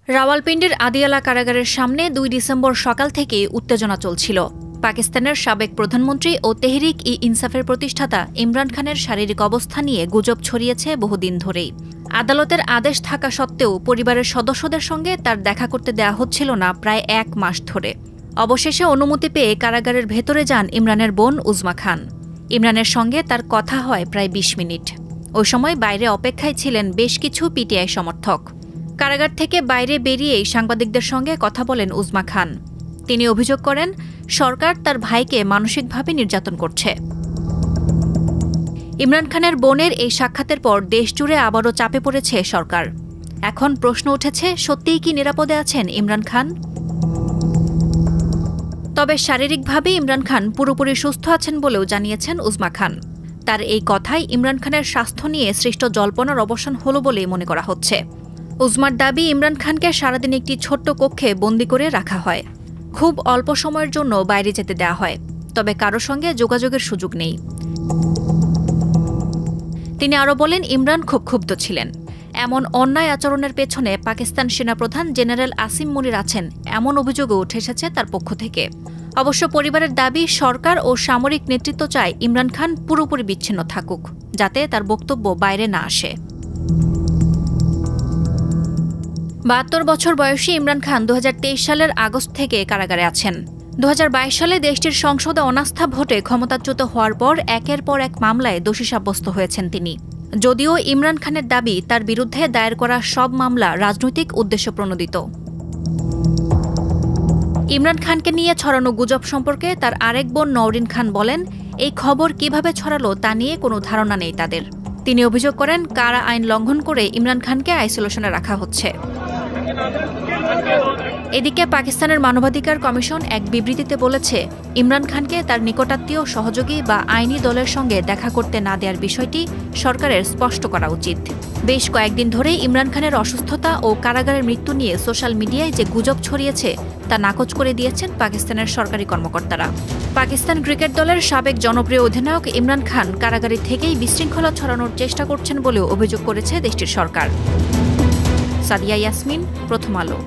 রাওয়ালপিন্ডির আদিয়ালা কারাগারের সামনে ২ ডিসেম্বর সকাল থেকে উত্তেজনা চলছিল। পাকিস্তানের সাবেক প্রধানমন্ত্রী ও তেহরিক-ই-ইনসাফের প্রতিষ্ঠাতা ইমরান খানের শারীরিক অবস্থা নিয়ে গুজব ছড়িয়েছে বহুদিন ধরেই। আদালতের আদেশ থাকা সত্ত্বেও পরিবারের সদস্যদের সঙ্গে তার দেখা করতে দেওয়া হচ্ছিল না প্রায় ১ মাস ধরে। অবশেষে অনুমতি পেয়ে কারাগারের ভেতরে যান ইমরানের বোন উজমা খান। ইমরানের সঙ্গে তার কথা হয় প্রায় ২০ মিনিট। ওই সময় বাইরে অপেক্ষায় ছিলেন বেশ কিছু পিটিআই সমর্থক। কারাগার থেকে বাইরে বেরিয়েই সাংবাদিকদের সঙ্গে কথা বলেন উজমা খান। তিনি অভিযোগ করেন, সরকার তার ভাইকে মানসিকভাবে নির্যাতন করছে। ইমরান খানের বোনের এই সাক্ষাতের পর দেশজুড়ে আবারও চাপে পড়েছে সরকার। এখন প্রশ্ন উঠেছে, সত্যিই কি নিরাপদে আছেন ইমরান খান? তবে শারীরিকভাবে ইমরান খান পুরোপুরি সুস্থ আছেন বলেও জানিয়েছেন উজমা খান। তার এই কথাই ইমরান খানের স্বাস্থ্য নিয়ে সৃষ্ট জল্পনার অবসান হল বলেই মনে করা হচ্ছে। উজমার দাবি, ইমরান খানকে সারাদিন একটি ছোট্ট কক্ষে বন্দী করে রাখা হয়। খুব অল্প সময়ের জন্য বাইরে যেতে দেওয়া হয়, তবে কারো সঙ্গে যোগাযোগের সুযোগ নেই। তিনি আরও বলেন, ইমরান খুব ক্ষুব্ধ ছিলেন। এমন অন্যায় আচরণের পেছনে পাকিস্তান সেনাপ্রধান জেনারেল আসিম মুনির আছেন, এমন অভিযোগও উঠে এসেছে তার পক্ষ থেকে। অবশ্য পরিবারের দাবি, সরকার ও সামরিক নেতৃত্ব চায় ইমরান খান পুরোপুরি বিচ্ছিন্ন থাকুক, যাতে তার বক্তব্য বাইরে না আসে। ৭২ বছর বয়সী ইমরান খান ২০২৩ সালের আগস্ট থেকে কারাগারে আছেন। ২০২২ সালে দেশটির সংসদে অনাস্থা ভোটে ক্ষমতাচ্যুত হওয়ার পর একের পর এক মামলায় দোষী সাব্যস্ত হয়েছেন তিনি। যদিও ইমরান খানের দাবি, তার বিরুদ্ধে দায়ের করা সব মামলা রাজনৈতিক উদ্দেশ্যপ্রণোদিত। ইমরান খানকে নিয়ে ছড়ানো গুজব সম্পর্কে তার আরেক বোন নওরিন খান বলেন, এই খবর কিভাবে ছড়ালো তা নিয়ে কোনো ধারণা নেই তাদের। তিনি অভিযোগ করেন, কারা আইন লঙ্ঘন করে ইমরান খানকে আইসোলেশনে রাখা হচ্ছে। এদিকে পাকিস্তানের মানবাধিকার কমিশন এক বিবৃতিতে বলেছে, ইমরান খানকে তার নিকটাত্মীয়, সহযোগী বা আইনি দলের সঙ্গে দেখা করতে না দেওয়ার বিষয়টি সরকারের স্পষ্ট করা উচিত। বেশ কয়েকদিন ধরেই ইমরান খানের অসুস্থতা ও কারাগারের মৃত্যু নিয়ে সোশ্যাল মিডিয়ায় যে গুজব ছড়িয়েছে তা নাকচ করে দিয়েছেন পাকিস্তানের সরকারি কর্মকর্তারা। পাকিস্তান ক্রিকেট দলের সাবেক জনপ্রিয় অধিনায়ক ইমরান খান কারাগারে থেকেই বিশৃঙ্খলা ছড়ানোর চেষ্টা করছেন বলেও অভিযোগ করেছে দেশটির সরকার। সাদিয়া ইয়াসমিন, প্রথম আলো।